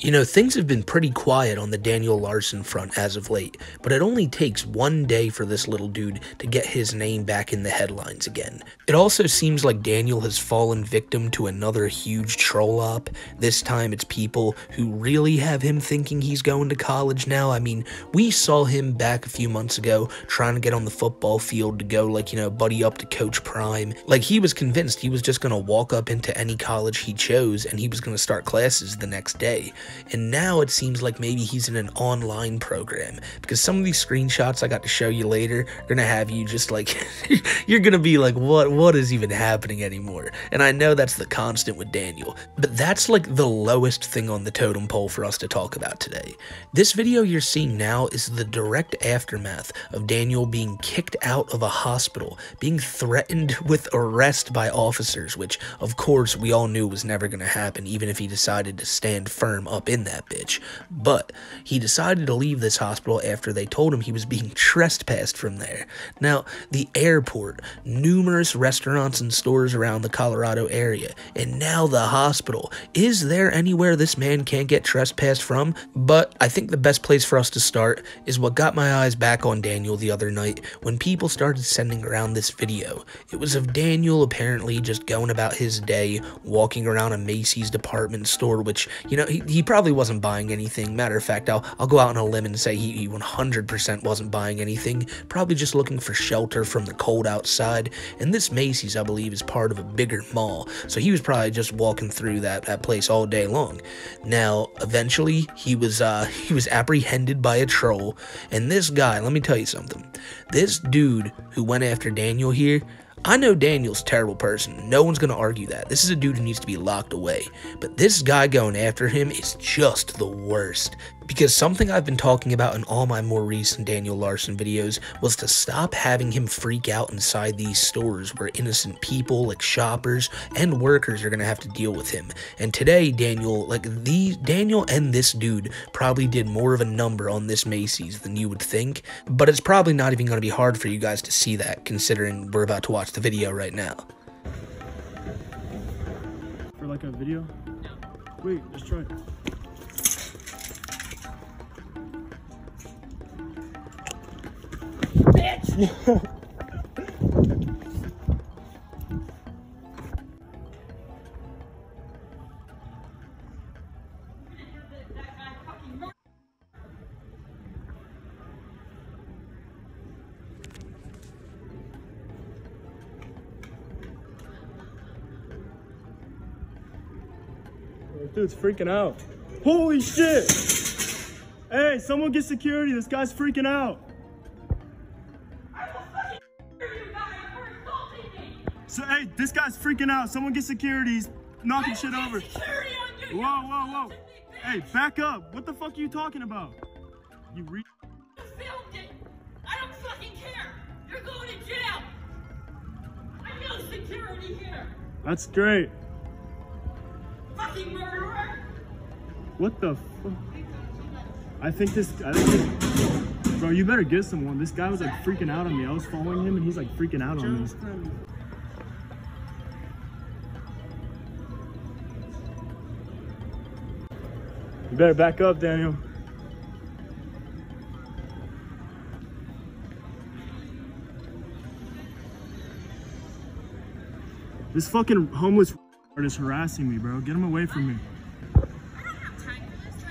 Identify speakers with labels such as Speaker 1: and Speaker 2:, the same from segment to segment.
Speaker 1: You know, things have been pretty quiet on the Daniel Larson front as of late, but it only takes one day for this little dude to get his name back in the headlines again. It also seems like Daniel has fallen victim to another huge troll op. This time it's people who really have him thinking he's going to college now. I mean, we saw him back a few months ago trying to get on the football field to go, like, you know, buddy up to Coach Prime. Like, he was convinced he was just going to walk up into any college he chose and he was going to start classes the next day. And now it seems like maybe he's in an online program, because some of these screenshots I got to show you later are gonna have you just like, you're gonna be like, what is even happening anymore? And I know that's the constant with Daniel, but that's like the lowest thing on the totem pole for us to talk about today. This video you're seeing now is the direct aftermath of Daniel being kicked out of a hospital, being threatened with arrest by officers, which of course we all knew was never gonna happen, even if he decided to stand firm up in that bitch. But he decided to leave this hospital after they told him he was being trespassed from there. Now, the airport, numerous restaurants and stores around the Colorado area, and now the hospital. Is there anywhere this man can't get trespassed from? But I think the best place for us to start is what got my eyes back on Daniel the other night when people started sending around this video. It was of Daniel apparently just going about his day, walking around a Macy's department store, which, you know, he probably wasn't buying anything. Matter of fact, I'll go out on a limb and say he 100% wasn't buying anything, probably just looking for shelter from the cold outside. And this Macy's, I believe, is part of a bigger mall, so he was probably just walking through that place all day long. Now, eventually, he was apprehended by a troll, and this guy, let me tell you something, this dude who went after Daniel here, I know Daniel's a terrible person. No one's going to argue that. This is a dude who needs to be locked away. But this guy going after him is just the worst. Because something I've been talking about in all my more recent Daniel Larson videos was to stop having him freak out inside these stores where innocent people like shoppers and workers are going to have to deal with him. And today, Daniel and this dude probably did more of a number on this Macy's than you would think. But it's probably not even going to be hard for you guys to see that, considering we're about to watch the video right now.
Speaker 2: For like a video? No. Wait, let's try it. Bitch! Dude's freaking out. Holy shit! Hey, someone get security. This guy's freaking out. So, hey, this guy's freaking out. Someone get security. He's knocking shit over. Whoa, whoa, whoa. Hey, back up. What the fuck are you talking about? You filmed
Speaker 3: it. I don't fucking care. You're going to jail. I know security here.
Speaker 2: That's great.
Speaker 3: Fucking murderer.
Speaker 2: What the fuck? I think this, bro, you better get someone. This guy was like freaking out on me. I was following him and he's like freaking out on me. You better back up, Daniel. This fucking homeless is harassing me, bro. Get him away from me.
Speaker 3: I don't have time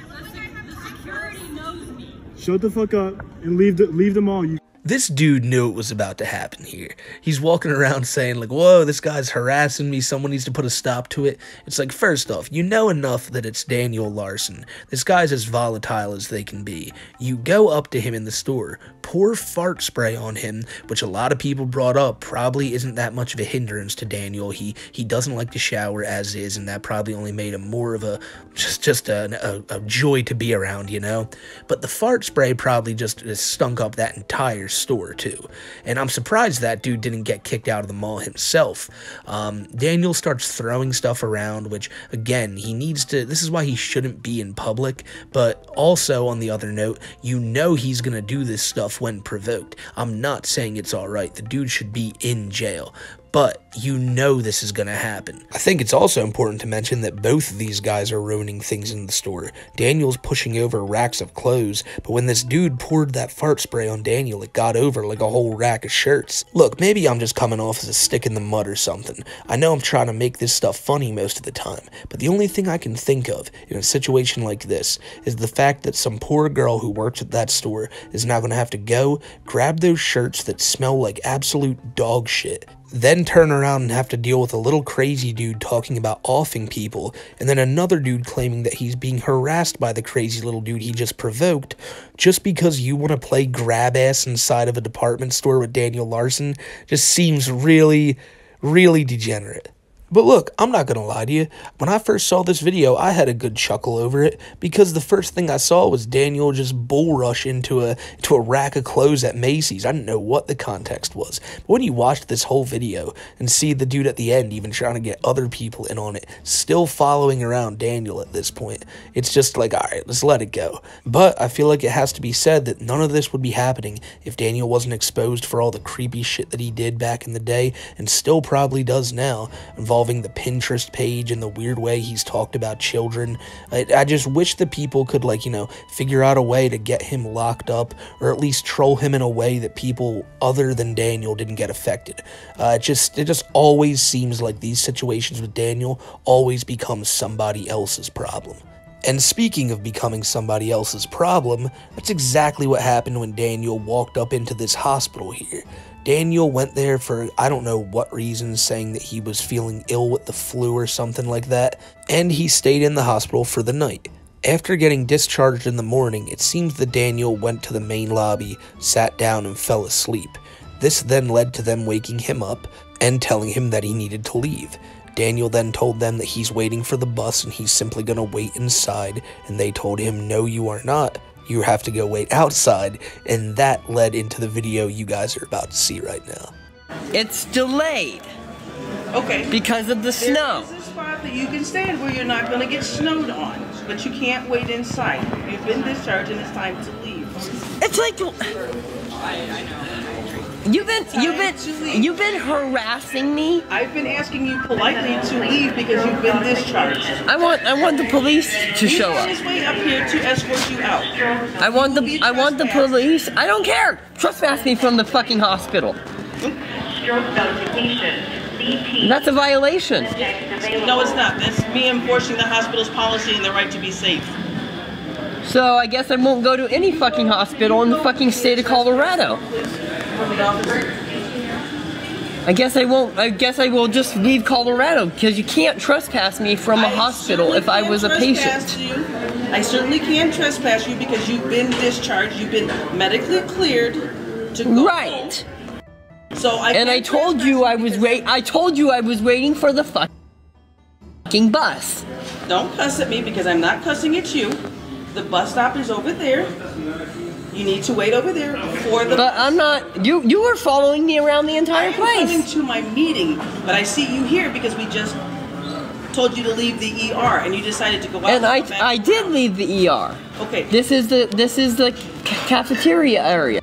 Speaker 3: for this. The security knows me.
Speaker 2: Shut the fuck up and leave them all.
Speaker 1: This dude knew it was about to happen here. He's walking around saying like, whoa, this guy's harassing me. Someone needs to put a stop to it. It's like, first off, you know enough that it's Daniel Larson. This guy's as volatile as they can be. You go up to him in the store, pour fart spray on him, which a lot of people brought up probably isn't that much of a hindrance to Daniel. He doesn't like to shower as is, and that probably only made him more of a joy to be around, you know? But the fart spray probably just stunk up that entire store too, and I'm surprised that dude didn't get kicked out of the mall himself. Daniel starts throwing stuff around, which again, he needs to, this is why he shouldn't be in public. But also on the other note, you know he's gonna do this stuff when provoked. I'm not saying it's all right, the dude should be in jail, but you know this is gonna happen. I think it's also important to mention that both of these guys are ruining things in the store. Daniel's pushing over racks of clothes, but when this dude poured that fart spray on Daniel, it got over like a whole rack of shirts. Look, maybe I'm just coming off as a stick in the mud or something. I know I'm trying to make this stuff funny most of the time, but the only thing I can think of in a situation like this is the fact that some poor girl who works at that store is now gonna have to go grab those shirts that smell like absolute dog shit, then turn around and have to deal with a little crazy dude talking about offing people, and then another dude claiming that he's being harassed by the crazy little dude he just provoked, just because you want to play grab ass inside of a department store with Daniel Larson. Just seems really, really degenerate. But look, I'm not gonna lie to you, when I first saw this video, I had a good chuckle over it, because the first thing I saw was Daniel just bull rush into a rack of clothes at Macy's. I didn't know what the context was. But when you watch this whole video and see the dude at the end even trying to get other people in on it, still following around Daniel at this point, it's just like, alright, let's let it go. But I feel like it has to be said that none of this would be happening if Daniel wasn't exposed for all the creepy shit that he did back in the day, and still probably does now, involving the Pinterest page and the weird way he's talked about children. I just wish the people could, like, you know, figure out a way to get him locked up, or at least troll him in a way that people other than Daniel didn't get affected. It just always seems like these situations with Daniel always become somebody else's problem. And speaking of becoming somebody else's problem, that's exactly what happened when Daniel walked up into this hospital here. Daniel went there for I don't know what reason, saying that he was feeling ill with the flu or something like that, and he stayed in the hospital for the night. After getting discharged in the morning, it seems that Daniel went to the main lobby, sat down, and fell asleep. This then led to them waking him up and telling him that he needed to leave. Daniel then told them that he's waiting for the bus and he's simply gonna wait inside, and they told him, no, you are not. You have to go wait outside, and that led into the video you guys are about to see right now.
Speaker 4: It's delayed.
Speaker 5: Okay.
Speaker 4: Because of the snow.
Speaker 5: There is a spot that you can stand where you're not going to get snowed on, but you can't wait inside. You've been discharged and it's time to leave.
Speaker 4: It's like you've been harassing me.
Speaker 5: I've been asking you politely to leave because you've been discharged.
Speaker 4: I want the police to show up.
Speaker 5: He's on his way up here to escort you out.
Speaker 4: I want the police. I don't care. Trespass me from the fucking hospital. That's a violation.
Speaker 5: No, it's not. That's me enforcing the hospital's policy and the right to be safe.
Speaker 4: So I guess I won't go to any fucking hospital in the fucking state of Colorado. I guess I won't. I guess I will just leave Colorado, because you can't trespass me from a hospital if I was a patient.
Speaker 5: I certainly can trespass you because you've been discharged. You've been medically cleared to go
Speaker 4: right.
Speaker 5: home. So
Speaker 4: I told you I was waiting for the fucking bus.
Speaker 5: Don't cuss at me because I'm not cussing at you. The bus stop is over there. You need to wait over there for the.
Speaker 4: But I'm not. You were following me around the entire place.
Speaker 5: I'm coming to my meeting, but I see you here because we just told you to leave the ER, and you decided to go out.
Speaker 4: And I did leave the ER.
Speaker 5: Okay.
Speaker 4: This is the cafeteria area.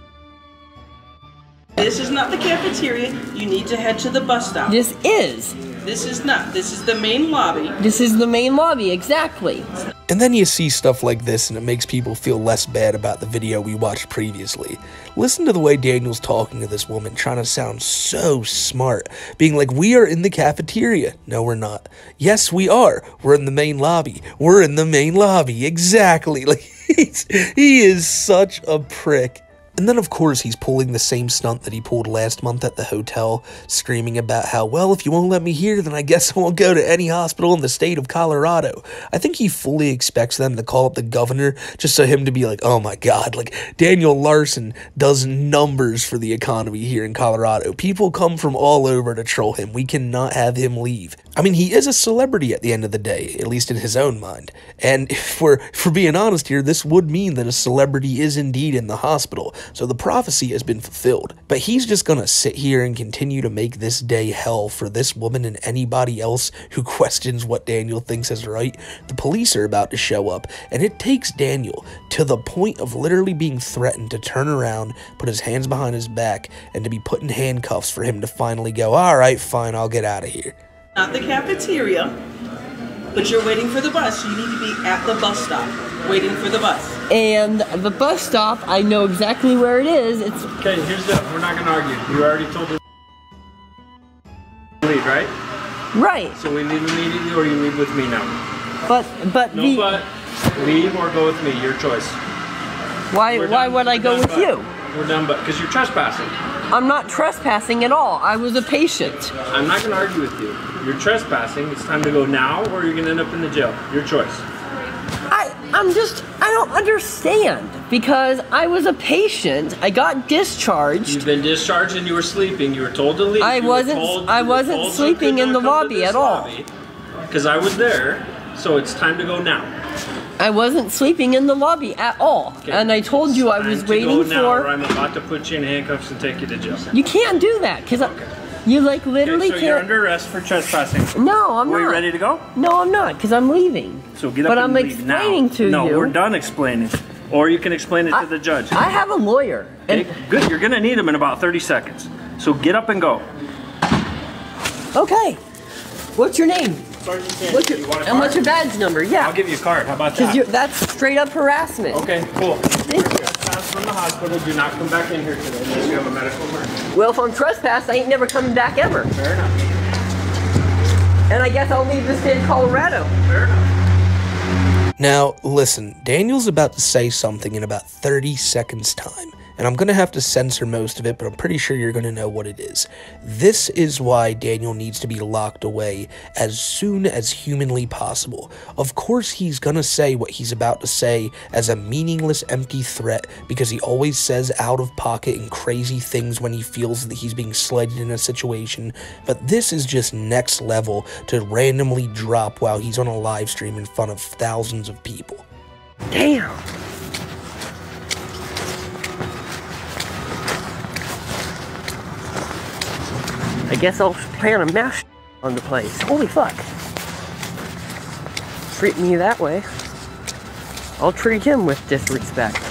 Speaker 5: This is not the cafeteria. You need to head to the bus stop.
Speaker 4: This is.
Speaker 5: This is not. This is the main lobby.
Speaker 4: This is the main lobby, exactly.
Speaker 1: And then you see stuff like this and it makes people feel less bad about the video we watched previously. Listen to the way Daniel's talking to this woman, trying to sound so smart, being like, we are in the cafeteria. No, we're not. Yes, we are. We're in the main lobby. We're in the main lobby. Exactly. Like, he is such a prick. And then, of course, he's pulling the same stunt that he pulled last month at the hotel, screaming about how, well, if you won't let me here, then I guess I won't go to any hospital in the state of Colorado. I think he fully expects them to call up the governor just so him to be like, oh my God, like, Daniel Larson does numbers for the economy here in Colorado. People come from all over to troll him. We cannot have him leave. I mean, he is a celebrity at the end of the day, at least in his own mind. And if we're being honest here, this would mean that a celebrity is indeed in the hospital. So the prophecy has been fulfilled. But he's just gonna sit here and continue to make this day hell for this woman and anybody else who questions what Daniel thinks is right. The police are about to show up, and it takes Daniel to the point of literally being threatened to turn around, put his hands behind his back, and to be put in handcuffs for him to finally go, all right, fine, I'll get out of here.
Speaker 5: Not the cafeteria, but you're waiting for the bus. You need to be at the bus stop, waiting for the bus.
Speaker 4: And the bus stop, I know exactly where it is. It's
Speaker 2: Okay, we're not gonna argue. You already told us to leave, right?
Speaker 4: right.
Speaker 2: So we leave immediately, or you leave with me now?
Speaker 4: But
Speaker 2: leave or go with me, your choice.
Speaker 4: why would I go with you?
Speaker 2: We're done, but because you're trespassing.
Speaker 4: I'm not trespassing at all. I was a patient.
Speaker 2: I'm not gonna argue with you. You're trespassing. It's time to go now, or you're gonna end up in the jail. Your choice.
Speaker 4: I don't understand, because I was a patient. I got discharged.
Speaker 2: You've been discharged and you were sleeping. You were told to leave.
Speaker 4: I wasn't sleeping in the lobby at all.
Speaker 2: Because I was there, so it's time to go now.
Speaker 4: I wasn't sleeping in the lobby at all.
Speaker 2: Okay.
Speaker 4: And I told you I was waiting
Speaker 2: now, or
Speaker 4: for...
Speaker 2: I'm about to put you in handcuffs and take you to jail.
Speaker 4: You can't do that, because you like literally
Speaker 2: so
Speaker 4: can't...
Speaker 2: you're under arrest for trespassing.
Speaker 4: No, I'm not.
Speaker 2: Are you ready to go?
Speaker 4: No, I'm not, because I'm leaving.
Speaker 2: So get up and leave now.
Speaker 4: But I'm explaining to you.
Speaker 2: No, we're done explaining. Or you can explain it to the judge.
Speaker 4: I have a lawyer.
Speaker 2: Okay, good. You're going to need him in about 30 seconds. So get up and go.
Speaker 4: Okay. What's your name?
Speaker 2: Sergeant Sandy,
Speaker 4: What's
Speaker 2: you want a
Speaker 4: and
Speaker 2: card?
Speaker 4: what's your badge number? Yeah.
Speaker 2: I'll give you a card. How about that?
Speaker 4: Because that's straight up harassment.
Speaker 2: Okay, cool.
Speaker 4: Thank you.
Speaker 2: Trespass from the hospital. Do not come back in here today unless you have a medical emergency.
Speaker 4: Well, if I'm trespassed, I ain't never coming back ever.
Speaker 2: Fair enough.
Speaker 4: And I guess I'll leave the state of Colorado.
Speaker 2: Fair enough.
Speaker 1: Now, listen, Daniel's about to say something in about 30 seconds time, and I'm going to have to censor most of it, but I'm pretty sure you're going to know what it is. This is why Daniel needs to be locked away as soon as humanly possible. Of course, he's going to say what he's about to say as a meaningless, empty threat, because he always says out of pocket and crazy things when he feels that he's being slighted in a situation, but this is just next level to randomly drop while he's on a live stream in front of thousands of people.
Speaker 4: Damn. I guess I'll plan a mash on the place. Holy fuck. Treat me that way. I'll treat him with disrespect.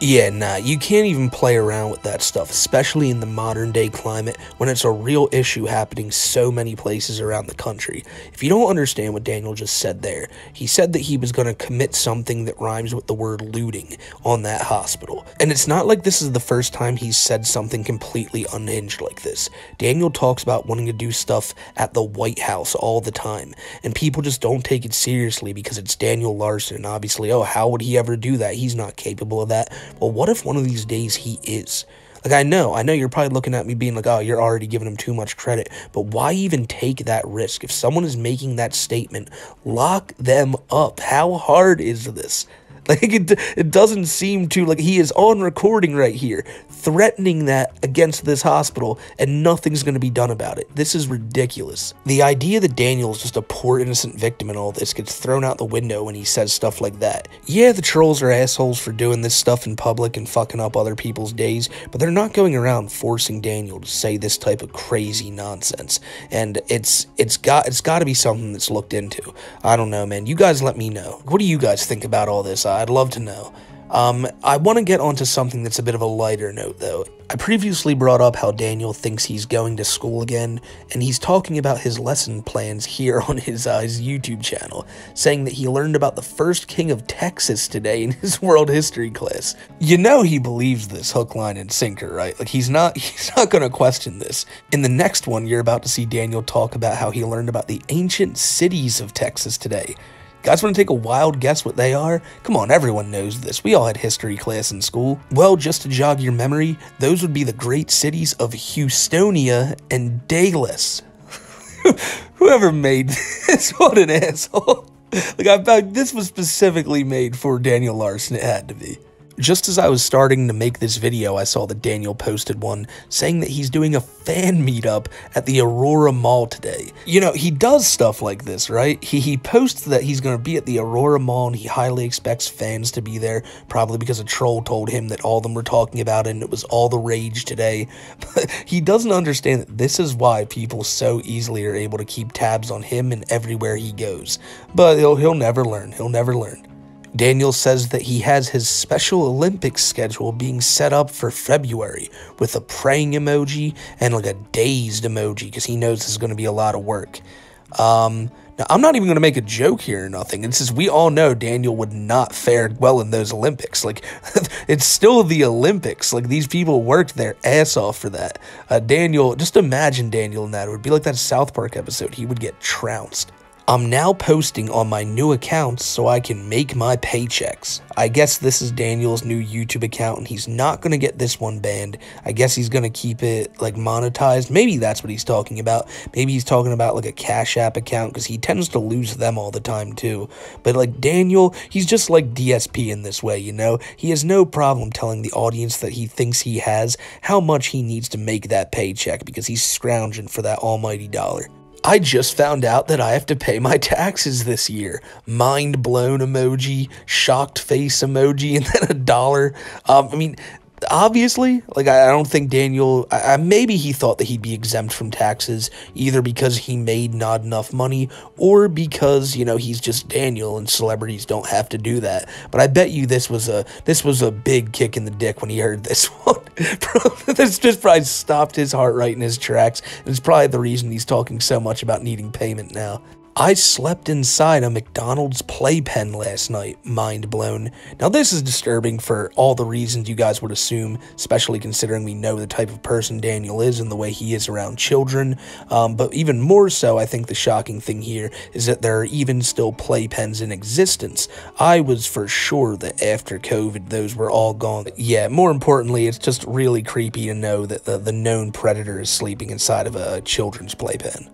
Speaker 1: Yeah, nah, you can't even play around with that stuff, especially in the modern day climate when it's a real issue happening so many places around the country. If you don't understand what Daniel just said there, he said that he was going to commit something that rhymes with the word looting on that hospital. And it's not like this is the first time he's said something completely unhinged like this. Daniel talks about wanting to do stuff at the White House all the time, and people just don't take it seriously because it's Daniel Larson, and obviously, oh, how would he ever do that? He's not capable of that. Well, what if one of these days he is? Like, I know you're probably looking at me being like, oh, you're already giving him too much credit, but why even take that risk? If someone is making that statement, lock them up. How hard is this? Like, it doesn't seem to, like, he is on recording right here, threatening that against this hospital, and nothing's going to be done about it. This is ridiculous. The idea that Daniel is just a poor innocent victim in all this gets thrown out the window when he says stuff like that. Yeah, the trolls are assholes for doing this stuff in public and fucking up other people's days, but they're not going around forcing Daniel to say this type of crazy nonsense, and it's got to be something that's looked into. I don't know, man. You guys let me know. What do you guys think about all this? I'd love to know. I want to get onto something that's a bit of a lighter note, though. I previously brought up how Daniel thinks he's going to school again, and he's talking about his lesson plans here on his YouTube channel, saying that he learned about the first king of Texas today in his world history class. You know he believes this hook, line, and sinker, right? Like, he's not going to question this. In the next one, you're about to see Daniel talk about how he learned about the ancient cities of Texas today. Guys want to take a wild guess what they are? Come on, everyone knows this. We all had history class in school. Well, just to jog your memory, those would be the great cities of Houstonia and Dallas. Whoever made this, what an asshole. Like, this was specifically made for Daniel Larson, it had to be. Just as I was starting to make this video, I saw that Daniel posted one saying that he's doing a fan meetup at the Aurora Mall today. You know, he does stuff like this, right? He posts that he's going to be at the Aurora Mall and he highly expects fans to be there, probably because a troll told him that all of them were talking about it and it was all the rage today. But he doesn't understand that this is why people so easily are able to keep tabs on him and everywhere he goes. But he'll never learn. He'll never learn. Daniel says that he has his Special Olympics schedule being set up for February with a praying emoji and like a dazed emoji because he knows this is going to be a lot of work. Now, I'm not even going to make a joke here or nothing. It's just we all know Daniel would not fare well in those Olympics. Like, it's still the Olympics. Like, these people worked their ass off for that. Daniel, just imagine Daniel in that. It would be like that South Park episode. He would get trounced. I'm now posting on my new accounts so I can make my paychecks. I guess this is Daniel's new YouTube account and he's not going to get this one banned. I guess he's going to keep it like monetized. Maybe that's what he's talking about. Maybe he's talking about like a Cash App account because he tends to lose them all the time too. But like Daniel, he's just like DSP in this way, you know? He has no problem telling the audience that he thinks he has how much he needs to make that paycheck because he's scrounging for that almighty dollar. I just found out that I have to pay my taxes this year. Mind blown emoji, shocked face emoji, and then $1. I mean, obviously, like, I don't think Daniel, maybe he thought that he'd be exempt from taxes, either because he made not enough money, or because, you know, he's just Daniel and celebrities don't have to do that. But I bet you this was a big kick in the dick when he heard this one. This just probably stopped his heart right in his tracks, and it's probably the reason he's talking so much about needing payment now. I slept inside a McDonald's playpen last night, mind blown. Now this is disturbing for all the reasons you guys would assume, especially considering we know the type of person Daniel is and the way he is around children. But even more so, I think the shocking thing here is that there are even still playpens in existence. I was for sure that after COVID, those were all gone. Yeah, more importantly, it's just really creepy to know that the known predator is sleeping inside of a children's playpen.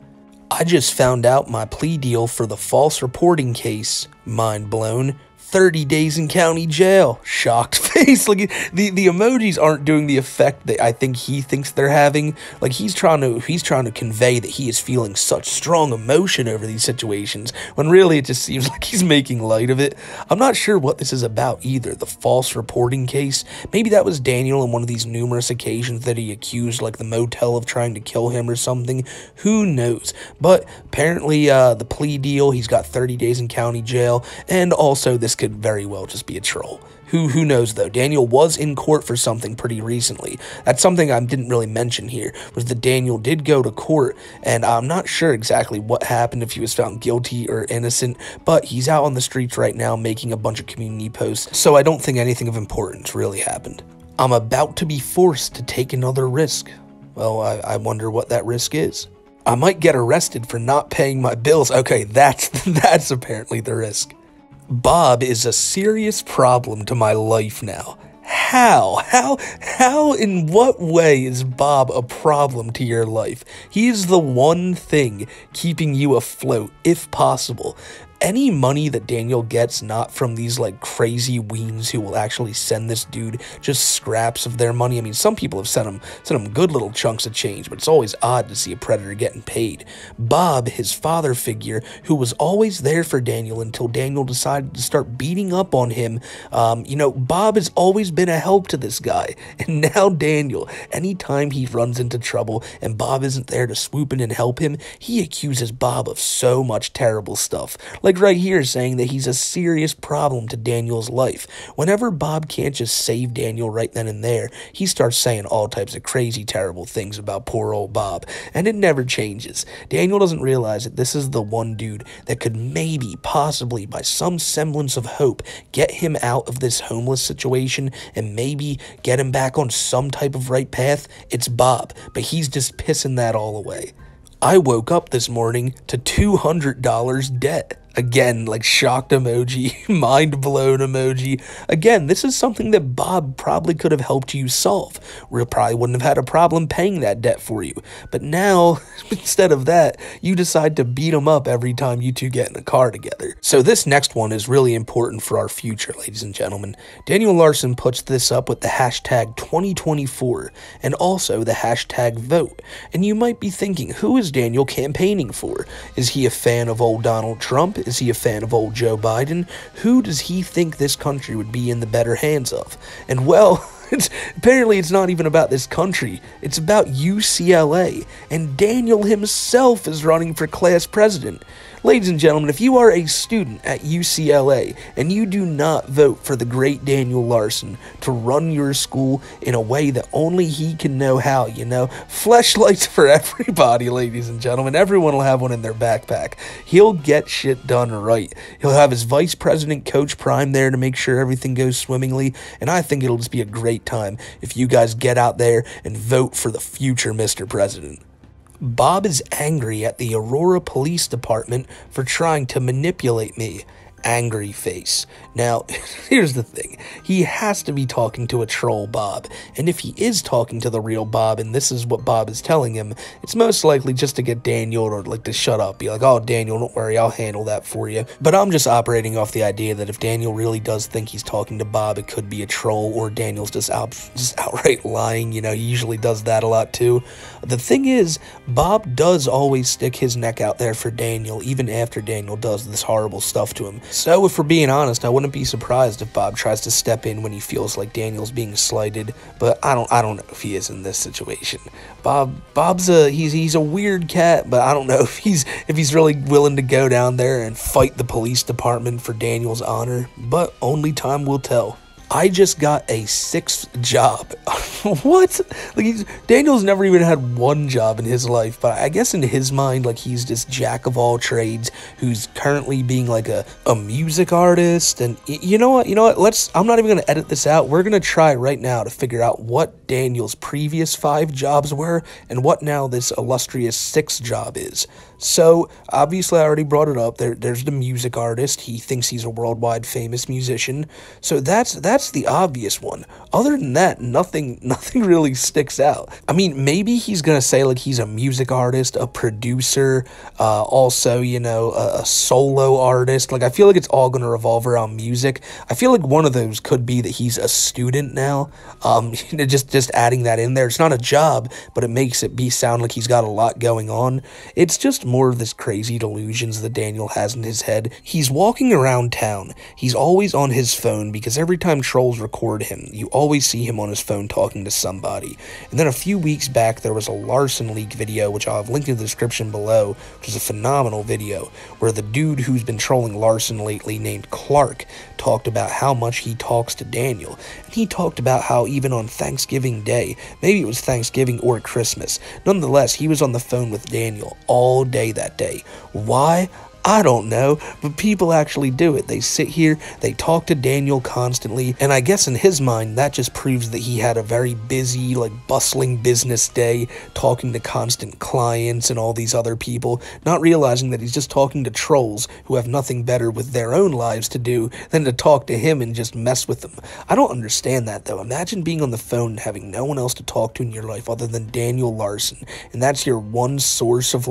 Speaker 1: I just found out my plea deal for the false reporting case. Mind blown. 30 days in county jail. Shocked face. Like, the emojis aren't doing the effect that I think he thinks they're having. Like, he's trying to convey that he is feeling such strong emotion over these situations, when really it just seems like he's making light of it. I'm not sure what this is about either. The false reporting case. Maybe that was Daniel on one of these numerous occasions that he accused, like, the motel of trying to kill him or something. Who knows? But apparently, the plea deal, he's got 30 days in county jail, and also this could very well just be a troll. Who knows though? Daniel was in court for something pretty recently. That's something I didn't really mention here, was that Daniel did go to court, and I'm not sure exactly what happened, if he was found guilty or innocent, but he's out on the streets right now making a bunch of community posts, so I don't think anything of importance really happened. I'm about to be forced to take another risk. Well, I wonder what that risk is. I might get arrested for not paying my bills. Okay, that's apparently the risk. Bob is a serious problem to my life now. How in what way is Bob a problem to your life? He is the one thing keeping you afloat, if possible. Any money that Daniel gets, not from these like crazy weens who will actually send this dude just scraps of their money. I mean, some people have sent him good little chunks of change, but it's always odd to see a predator getting paid. Bob, his father figure, who was always there for Daniel until Daniel decided to start beating up on him. You know, Bob has always been a help to this guy, and now Daniel, anytime he runs into trouble and Bob isn't there to swoop in and help him, he accuses Bob of so much terrible stuff. Like right here, saying that he's a serious problem to Daniel's life. Whenever Bob can't just save Daniel right then and there, he starts saying all types of crazy, terrible things about poor old Bob, and it never changes. Daniel doesn't realize that this is the one dude that could maybe, possibly, by some semblance of hope, get him out of this homeless situation and maybe get him back on some type of right path. It's Bob, but he's just pissing that all away. I woke up this morning to $200 debt. Again, like shocked emoji, mind blown emoji. Again, this is something that Bob probably could have helped you solve. We probably wouldn't have had a problem paying that debt for you. But now, instead of that, you decide to beat him up every time you two get in a car together. So this next one is really important for our future, ladies and gentlemen. Daniel Larson puts this up with the hashtag 2024 and also the hashtag vote. And you might be thinking, who is Daniel campaigning for? Is he a fan of old Donald Trump? Is he a fan of old Joe Biden? Who does he think this country would be in the better hands of? And well, apparently it's not even about this country. It's about UCLA. And Daniel himself is running for class president. Ladies and gentlemen, if you are a student at UCLA and you do not vote for the great Daniel Larson to run your school in a way that only he can know how, you know, fleshlights for everybody, ladies and gentlemen. Everyone will have one in their backpack. He'll get shit done right. He'll have his vice president, Coach Prime, there to make sure everything goes swimmingly, and I think it'll just be a great time if you guys get out there and vote for the future Mr. President. Bob is angry at the Aurora Police Department for trying to manipulate me. Angry face. Now, here's the thing. He has to be talking to a troll Bob. And if he is talking to the real Bob, and this is what Bob is telling him, it's most likely just to get Daniel to shut up. Be like, oh, Daniel, don't worry, I'll handle that for you. But I'm just operating off the idea that if Daniel really does think he's talking to Bob, it could be a troll, or Daniel's just outright lying. You know, he usually does that a lot too. The thing is, Bob does always stick his neck out there for Daniel, even after Daniel does this horrible stuff to him. So if we're being honest, I wouldn't be surprised if Bob tries to step in when he feels like Daniel's being slighted, but I don't know if he is in this situation. Bob's he's a weird cat, but I don't know if he's really willing to go down there and fight the police department for Daniel's honor, but only time will tell. I just got a 6th job. What? Daniel's never even had one job in his life, but I guess in his mind, he's this jack of all trades who's currently being a music artist. And you know what? I'm not even going to edit this out. We're going to try right now to figure out what Daniel's previous 5 jobs were and what now this illustrious 6th job is. So, obviously, I already brought it up. There's the music artist. He thinks he's a worldwide famous musician. So that's the obvious one. Other than that, nothing really sticks out. I mean, maybe he's gonna say he's a music artist, a producer, also, a solo artist. I feel like it's all gonna revolve around music. I feel like one of those could be that he's a student now. Just adding that in there. It's not a job, but it makes it sound like he's got a lot going on. It's just more of this crazy delusions that Daniel has in his head. He's walking around town. He's always on his phone because every time trolls record him, you always see him on his phone talking to somebody. And then a few weeks back, there was a Larson leak video, which I'll have linked in the description below, which is a phenomenal video, where the dude who's been trolling Larson lately, named Clark, talked about how much he talks to Daniel. And he talked about how even on Thanksgiving Day, maybe it was Thanksgiving or Christmas, nonetheless, he was on the phone with Daniel all day that day. Why? I don't know, but people actually do it. They sit here, they talk to Daniel constantly, and I guess in his mind, that just proves that he had a very busy, bustling business day, talking to constant clients and all these other people, not realizing that he's just talking to trolls who have nothing better with their own lives to do than to talk to him and just mess with them. I don't understand that, though. Imagine being on the phone and having no one else to talk to in your life other than Daniel Larson, and that's your one source of,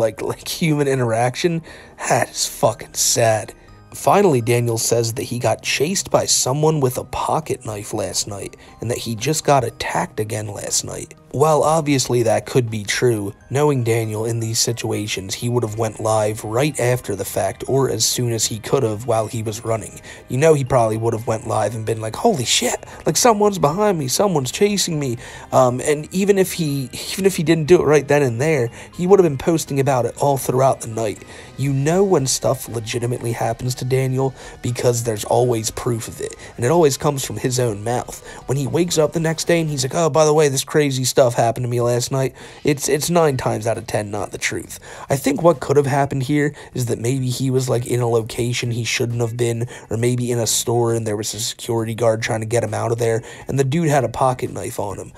Speaker 1: human interaction. That is fucking sad. Finally, Daniel says that he got chased by someone with a pocket knife last night, and that he just got attacked again last night. While obviously that could be true, knowing Daniel in these situations, he would have went live right after the fact, or as soon as he could have while he was running. He probably would have went live and been like, holy shit, someone's behind me, someone's chasing me. And even if he didn't do it right then and there, he would have been posting about it all throughout the night. When stuff legitimately happens to Daniel because there's always proof of it, and it always comes from his own mouth. When he wakes up the next day and he's like, oh, by the way, this crazy stuff happened to me last night, it's 9 times out of 10 not the truth. I think what could have happened here is that maybe he was like in a location he shouldn't have been, or maybe in a store and there was a security guard trying to get him out of there, and the dude had a pocket knife on him.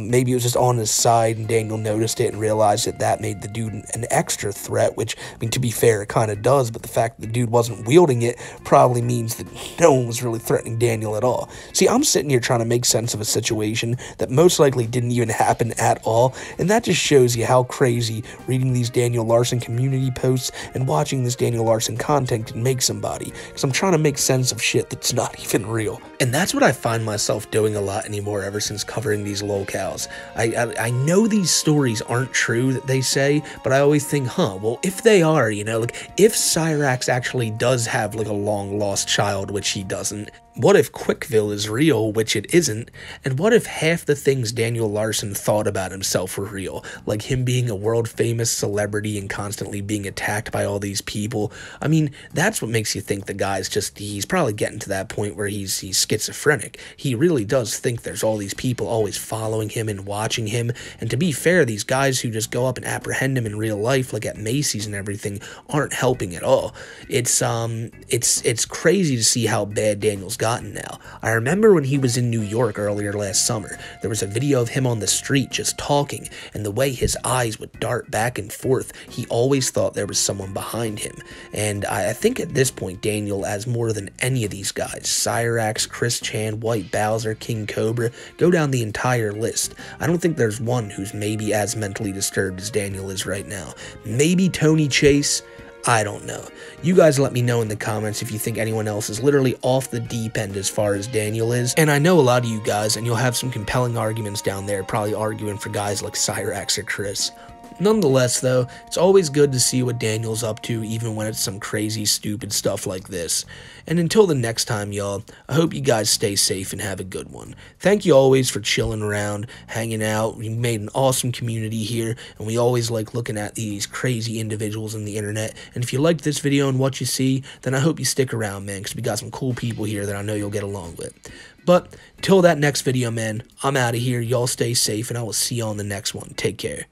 Speaker 1: Maybe it was just on his side and Daniel noticed it and realized that made the dude an extra threat, which, I mean, to be fair, it kind of does, but the fact that the dude wasn't wielding it probably means that no one was really threatening Daniel at all. See, I'm sitting here trying to make sense of a situation that most likely didn't even happen at all, and that just shows you how crazy reading these Daniel Larson community posts and watching this Daniel Larson content can make somebody, because I'm trying to make sense of shit that's not even real. And that's what I find myself doing a lot anymore ever since covering these lolcows. I know these stories aren't true that they say, but I always think, well, if they are, you know, like, if Cyrax actually does have, like, a long-lost child, which he doesn't, what if Quickville is real, which it isn't, and what if half the things Daniel Larson thought about himself were real, like him being a world-famous celebrity and constantly being attacked by all these people? I mean, that's what makes you think the guy's he's probably getting to that point where he's schizophrenic. He really does think there's all these people always following him and watching him, and to be fair, these guys who just go up and apprehend him in real life, like at Macy's and everything, aren't helping at all. It's crazy to see how bad Daniel's gotten now. I remember when he was in New York earlier last summer, there was a video of him on the street just talking, and the way his eyes would dart back and forth, he always thought there was someone behind him. And I think at this point, Daniel, as more than any of these guys, Cyrax, Chris Chan, White Bowser, King Cobra, go down the entire list, I don't think there's one who's maybe as mentally disturbed as Daniel is right now. Maybe Tony Chase? I don't know. You guys let me know in the comments if you think anyone else is literally off the deep end as far as Daniel is. And I know a lot of you guys, and you'll have some compelling arguments down there, probably arguing for guys like Cyrax or Chris. Nonetheless, though, it's always good to see what Daniel's up to, even when it's some crazy, stupid stuff like this. And until the next time, y'all, I hope you guys stay safe and have a good one. Thank you always for chilling around, hanging out. We made an awesome community here, and we always like looking at these crazy individuals on the internet. And if you liked this video and what you see, then I hope you stick around, man, because we got some cool people here that I know you'll get along with. But till that next video, man, I'm out of here. Y'all stay safe, and I will see you on the next one. Take care.